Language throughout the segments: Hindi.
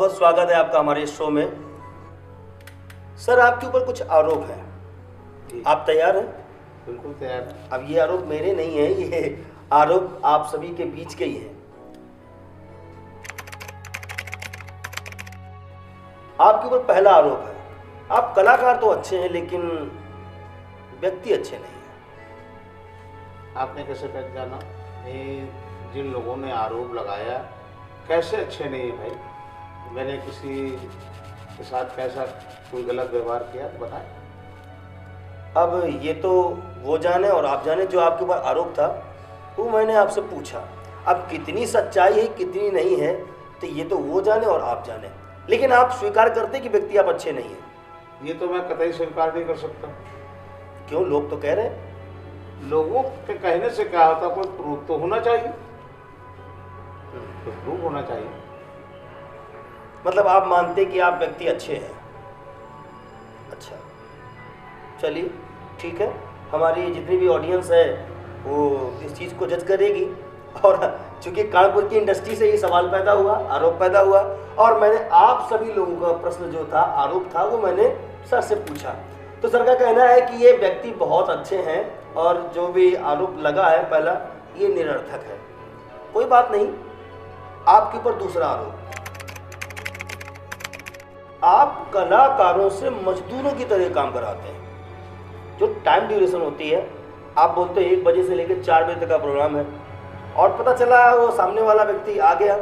बहुत स्वागत है आपका हमारे इस शो में। सर, आपके ऊपर कुछ आरोप है, आप तैयार हैं? बिल्कुल तैयार है। अब ये आरोप मेरे नहीं है, ये आरोप आप सभी के बीच के ही हैं। आपके ऊपर पहला आरोप है, आप कलाकार तो अच्छे हैं लेकिन व्यक्ति अच्छे नहीं हैं। आपने कैसे पहचाना? ये जिन लोगों ने आरोप लगाया कैसे अच्छे नहीं है भाई? मैंने किसी के साथ कैसा कोई गलत व्यवहार किया तो बताएं। अब ये तो वो जाने और आप जाने, जो आपके ऊपर आरोप था वो मैंने आपसे पूछा। अब कितनी सच्चाई है कितनी नहीं है तो ये तो वो जाने और आप जाने, लेकिन आप स्वीकार करते कि व्यक्ति आप अच्छे नहीं हैं। ये तो मैं कतई स्वीकार नहीं कर सकता। क्यों? लोग तो कह रहे हैं। लोगों के कहने से क्या होता? कोई प्रूफ तो होना चाहिए, कोई प्रूफ होना चाहिए। मतलब आप मानते कि आप व्यक्ति अच्छे हैं। अच्छा, चलिए ठीक है, हमारी जितनी भी ऑडियंस है वो इस चीज़ को जज करेगी। और चूंकि कानपुर की इंडस्ट्री से ये सवाल पैदा हुआ, आरोप पैदा हुआ, और मैंने आप सभी लोगों का प्रश्न जो था, आरोप था, वो मैंने सर से पूछा, तो सर का कहना है कि ये व्यक्ति बहुत अच्छे हैं और जो भी आरोप लगा है पहला, ये निरर्थक है। कोई बात नहीं, आपके ऊपर दूसरा आरोप, आप कलाकारों से मजदूरों की तरह काम कराते हैं। जो टाइम ड्यूरेशन होती है, आप बोलते हैं 1 बजे से लेकर 4 बजे तक का प्रोग्राम है, और पता चला वो सामने वाला व्यक्ति आ गया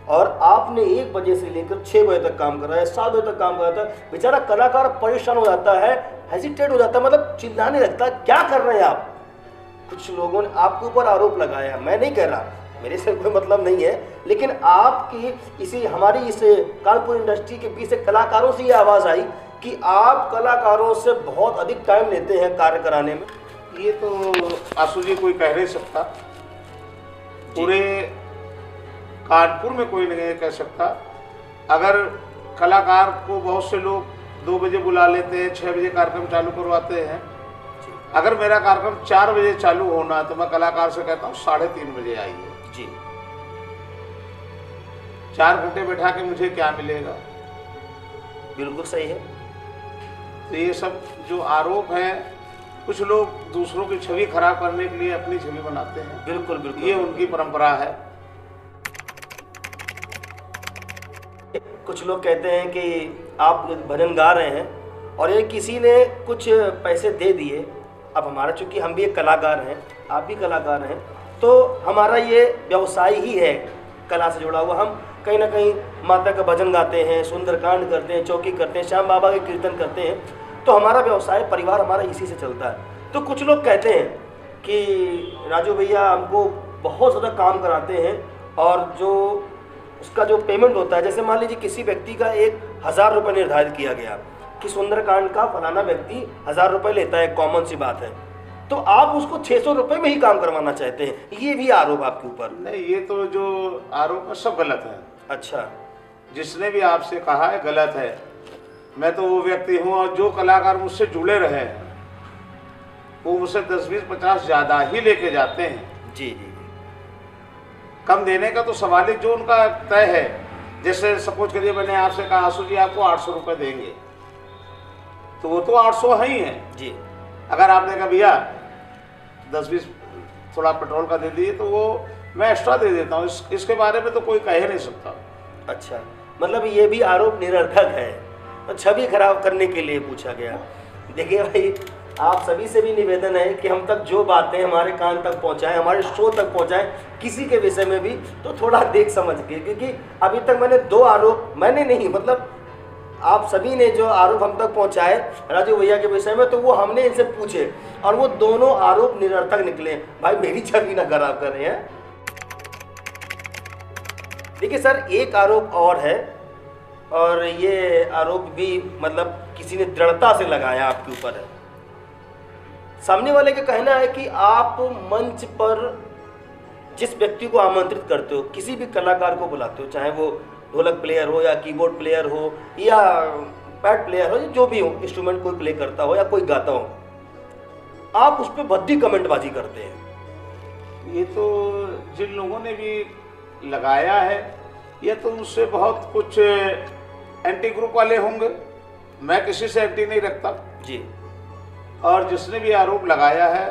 और आपने 1 बजे से लेकर 6 बजे तक काम कराया, 7 बजे तक काम कराता है। बेचारा कलाकार परेशान हो जाता है, हेजिटेट हो जाता है, मतलब चिल्लाने लगता है, क्या कर रहे हैं आप? कुछ लोगों ने आपके ऊपर आरोप लगाया, मैं नहीं कह रहा, मेरे से कोई मतलब नहीं है, लेकिन आपकी इसी हमारी इस कानपुर इंडस्ट्री के बीच से कलाकारों से ये आवाज़ आई कि आप कलाकारों से बहुत अधिक टाइम लेते हैं कार्य कराने में। ये तो आशु जी कोई कह नहीं सकता, पूरे कानपुर में कोई नहीं कह सकता। अगर कलाकार को बहुत से लोग 2 बजे बुला लेते हैं, 6 बजे कार्यक्रम चालू करवाते हैं, अगर मेरा कार्यक्रम 4 बजे चालू होना तो मैं कलाकार से कहता हूँ 3:30 बजे आइए जी। 4 घंटे बैठा के मुझे क्या मिलेगा? बिल्कुल सही है। तो ये सब जो आरोप है, कुछ लोग दूसरों की छवि खराब करने के लिए अपनी छवि बनाते हैं। बिल्कुल बिल्कुल, ये उनकी परंपरा है। कुछ लोग कहते हैं कि आप भजन गा रहे हैं और ये किसी ने कुछ पैसे दे दिए। अब हमारा, चूंकि हम भी एक कलाकार हैं, आप भी कलाकार हैं, तो हमारा ये व्यवसाय ही है कला से जुड़ा हुआ। हम कहीं ना कहीं माता का भजन गाते हैं, सुंदरकांड करते हैं, चौकी करते हैं, श्याम बाबा के कीर्तन करते हैं, तो हमारा व्यवसाय, परिवार हमारा इसी से चलता है। तो कुछ लोग कहते हैं कि राजू भैया हमको बहुत ज़्यादा काम कराते हैं और जो उसका जो पेमेंट होता है, जैसे मान लीजिए किसी व्यक्ति का 1000 रुपये निर्धारित किया गया कि सुंदरकांड का फलाना व्यक्ति 1000 रुपये लेता है, कॉमन सी बात है, तो आप उसको 600 रुपये में ही काम करवाना चाहते हैं। ये भी आरोप आपके ऊपर? नहीं, ये तो जो आरोप है सब गलत है। अच्छा, जिसने भी आपसे कहा है गलत है। मैं तो वो व्यक्ति हूँ, और जो कलाकार मुझसे जुड़े रहे हैं वो मुझसे 10, 20, 50 ज़्यादा ही लेके जाते हैं। जी जी। कम देने का तो सवाल ही, जो उनका तय है। जैसे सपोज करिए मैंने आपसे कहा आशु जी आपको 800 रुपये देंगे, तो वो तो 800 है ही है जी। अगर आपने कहा भैया 10-20 थोड़ा पेट्रोल का दे दिए, तो वो मैं एक्स्ट्रा दे देता हूँ। इसके बारे में तो कोई कह नहीं सकता। अच्छा, मतलब ये भी आरोप निरर्थक है, तो छवि खराब करने के लिए पूछा गया। देखिए भाई, आप सभी से भी निवेदन है कि हम तक जो बातें हमारे कान तक पहुंचाएं, हमारे शो तक पहुंचाएं, किसी के विषय में भी तो थोड़ा देख समझ के, क्योंकि अभी तक मैंने 2 आरोप, मैंने नहीं, मतलब आप सभी ने जो आरोप हम तक पहुंचाए राजू भैया के विषय में, तो वो हमने इनसे पूछे और वो दोनों आरोप निरर्थक निकले। भाई मेरी छवि ना खराब कर रहे हैं। देखिए सर, एक आरोप और है, और ये आरोप भी मतलब किसी ने दृढ़ता से लगाया आपके ऊपर है। सामने वाले का कहना है कि आप मंच पर जिस व्यक्ति को आमंत्रित करते हो, किसी भी कलाकार को बुलाते हो, चाहे वो ढोलक प्लेयर हो या कीबोर्ड प्लेयर हो या पैड प्लेयर हो, जो भी हो, इंस्ट्रूमेंट कोई प्ले करता हो या कोई गाता हो, आप उस पर भद्दी कमेंटबाजी करते हैं। ये तो जिन लोगों ने भी लगाया है ये तो मुझसे बहुत कुछ एंटी ग्रुप वाले होंगे, मैं किसी से एंटी नहीं रखता जी। और जिसने भी आरोप लगाया है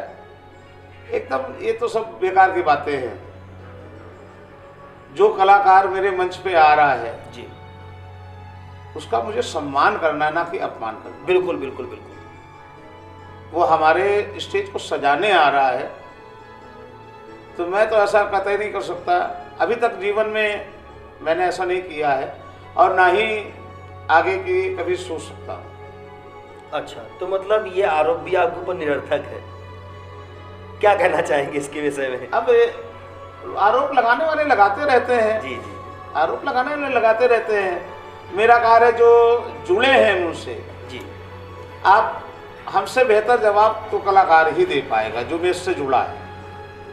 एकदम ये तो सब बेकार की बातें हैं। जो कलाकार मेरे मंच पे आ रहा है जी, उसका मुझे सम्मान करना है, ना कि अपमान करना। बिल्कुल बिल्कुल बिल्कुल। वो हमारे स्टेज को सजाने आ रहा है तो मैं तो ऐसा कतई नहीं कर सकता। अभी तक जीवन में मैंने ऐसा नहीं किया है और ना ही आगे की कभी सोच सकता हूँ। अच्छा, तो मतलब ये आरोप भी आपके ऊपर निरर्थक है, क्या कहना चाहेंगे इसके विषय में? अब आरोप लगाने वाले लगाते रहते हैं। जी जी आरोप लगाने वाले लगाते रहते हैं। मेरा कार्य जो जुड़े हैं मुझसे, जी। आप हमसे बेहतर जवाब तो कलाकार ही दे पाएगा जो मेरे से जुड़ा है।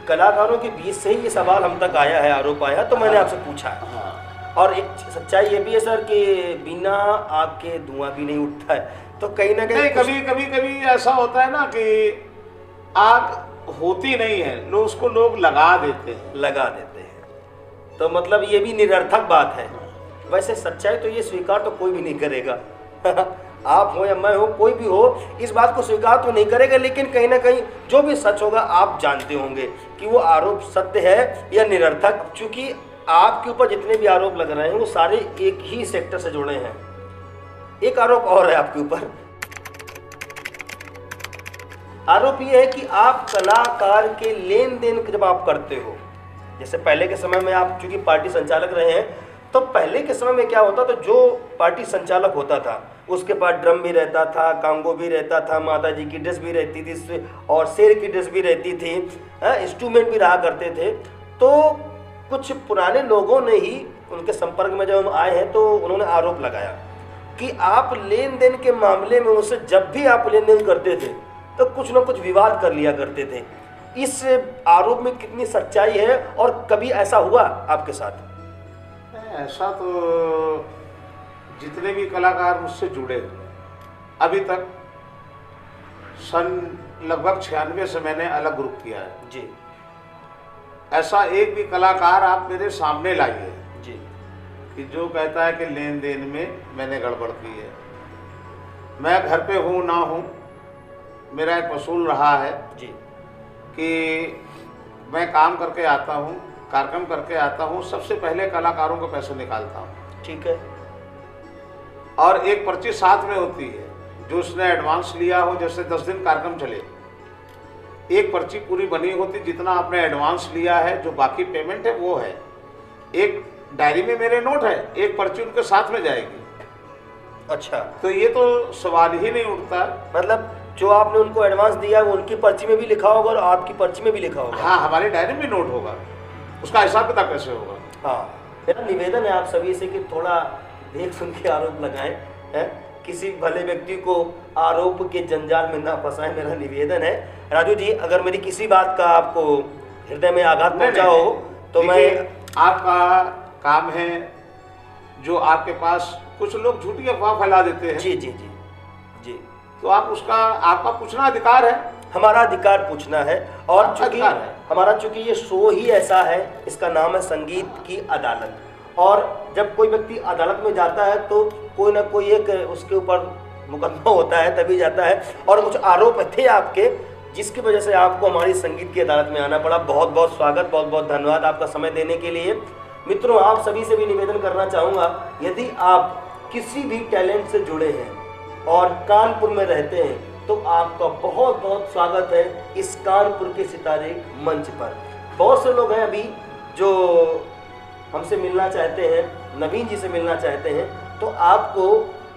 कलाकारों के बीच से ही ये सवाल हम तक आया है, आरोप आया, तो मैंने आपसे पूछा है। हाँ। और एक सच्चाई ये भी है सर कि बिना आग के धुआं भी नहीं उठता है, तो कहीं ना नहीं, कहीं कभी ऐसा होता है ना कि आग होती नहीं है, लोग उसको लोग लगा देते हैं। लगा देते हैं, तो मतलब ये भी निरर्थक बात है। वैसे सच्चाई तो ये स्वीकार तो कोई भी नहीं करेगा आप हो या मैं हो, कोई भी हो, इस बात को स्वीकार तो नहीं करेगा, लेकिन कहीं ना कहीं जो भी सच होगा आप जानते होंगे कि वो आरोप सत्य है या निरर्थक। चूंकि आपके ऊपर जितने भी आरोप लग रहे हैं वो सारे एक ही सेक्टर से जुड़े हैं। एक आरोप और है आपके ऊपर, आरोप ये है कि आप कलाकार के लेन देन जब आप करते हो, जैसे पहले के समय में आप चूंकि पार्टी संचालक रहे हैं, तो पहले के समय में क्या होता था, जो पार्टी संचालक होता था उसके पास ड्रम भी रहता था, कांगो भी रहता था, माता जी की ड्रेस भी रहती थी और शेर की ड्रेस भी रहती थी, इंस्ट्रूमेंट भी रहा करते थे। तो कुछ पुराने लोगों ने ही उनके संपर्क में जब हम आए हैं तो उन्होंने आरोप लगाया कि आप लेन देन के मामले में उनसे जब भी आप लेन देन करते थे तो कुछ ना कुछ विवाद कर लिया करते थे। इस आरोप में कितनी सच्चाई है और कभी ऐसा हुआ आपके साथ? ऐसा तो जितने भी कलाकार मुझसे जुड़े हुए अभी तक, सन लगभग 96 से मैंने अलग ग्रुप किया है जी। ऐसा एक भी कलाकार आप मेरे सामने लाइए जी कि जो कहता है कि लेन देन में मैंने गड़बड़ की है। मैं घर पे हूँ ना हूँ, मेरा एक वसूल रहा है जी कि मैं काम करके आता हूँ, कार्यक्रम करके आता हूँ, सबसे पहले कलाकारों को पैसे निकालता हूँ। ठीक है। और एक पर्ची साथ में होती है, जो उसने एडवांस लिया हो, जैसे 10 दिन कार्यक्रम चले, एक पर्ची पूरी बनी होती, जितना आपने एडवांस लिया है, जो बाकी पेमेंट है वो है। एक डायरी में मेरे नोट है, एक पर्ची उनके साथ में जाएगी। अच्छा, तो ये तो सवाल ही नहीं उठता। मतलब जो आपने उनको एडवांस दिया वो उनकी पर्ची में भी लिखा होगा और आपकी पर्ची में भी लिखा होगा? हाँ, हमारी डायरी में नोट होगा, उसका हिसाब किताब कैसे होगा? हाँ, मेरा निवेदन है आप सभी से कि थोड़ा देख सुन के आरोप लगाएं, हैं? किसी भले व्यक्ति को आरोप के जंजाल में ना फंसाएं, मेरा निवेदन है। राजू जी, अगर मेरी किसी बात का आपको हृदय में आघात पहुंचा हो तो मैं, आपका काम है, जो आपके पास कुछ लोग झूठी अफवाह फैला देते हैं, जी जी जी जी, तो आप उसका, आपका पूछना अधिकार है। हमारा अधिकार पूछना है। और चूंकि अधिकार है हमारा, चूंकि ये शो ही ऐसा है, इसका नाम है संगीत की अदालत, और जब कोई व्यक्ति अदालत में जाता है तो कोई ना कोई एक उसके ऊपर मुकदमा होता है, तभी जाता है। और कुछ आरोप थे आपके, जिसकी वजह से आपको हमारी संगीत की अदालत में आना पड़ा। बहुत बहुत स्वागत, बहुत बहुत धन्यवाद आपका समय देने के लिए। मित्रों, आप सभी से भी निवेदन करना चाहूँगा, यदि आप किसी भी टैलेंट से जुड़े हैं और कानपुर में रहते हैं तो आपका बहुत बहुत स्वागत है इस कानपुर के सितारे मंच पर। बहुत से लोग हैं अभी जो हमसे मिलना चाहते हैं, नवीन जी से मिलना चाहते हैं, तो आपको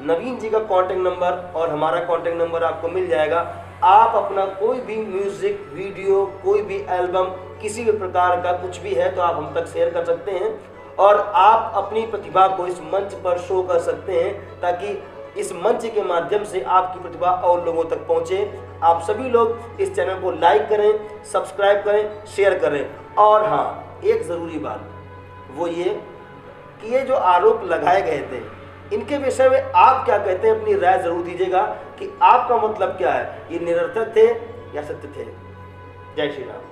नवीन जी का कांटेक्ट नंबर और हमारा कांटेक्ट नंबर आपको मिल जाएगा। आप अपना कोई भी म्यूजिक वीडियो, कोई भी एल्बम, किसी भी प्रकार का कुछ भी है तो आप हम तक शेयर कर सकते हैं और आप अपनी प्रतिभा को इस मंच पर शो कर सकते हैं, ताकि इस मंच के माध्यम से आपकी प्रतिभा और लोगों तक पहुंचे। आप सभी लोग इस चैनल को लाइक करें, सब्सक्राइब करें, शेयर करें। और हाँ, एक ज़रूरी बात वो ये कि ये जो आरोप लगाए गए थे, इनके विषय में आप क्या कहते हैं, अपनी राय ज़रूर दीजिएगा कि आपका मतलब क्या है, ये निरर्थक थे या सत्य थे। जय श्री राम।